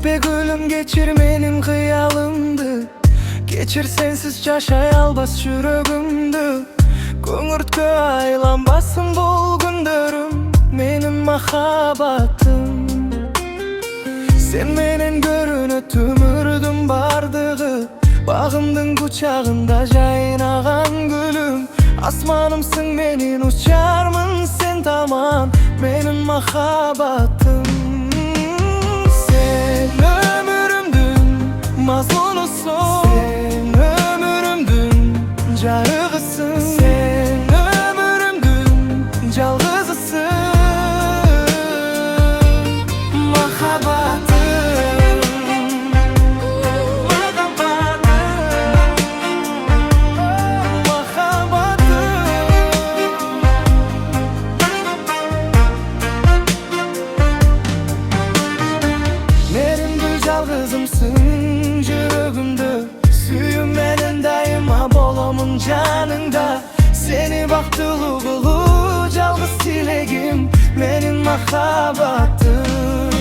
be gülüm, geçir menin kıyalımdı. Geçir, sensiz yaşay albas yürөгümdü. Көңүрткө айланбасын бул күндөрүм, менин махаббатым. Sen менен көрүнөт өмүрдүн бардыгы, багымдын кучагында жайнаган гүлүм. Асманымсың менин, учармын сен таман, менин махаббатым. Sen ömürümdün mazmunusun, sen ömürümdün jarıgısın, sen ömürümdün жалгызысың. Жалгызымсың жүрөгүмдө, сүйүм менен дайыма боломун жаныңда. Сени бактылуу кылуу жалгыз тилегим, менин махаббатым.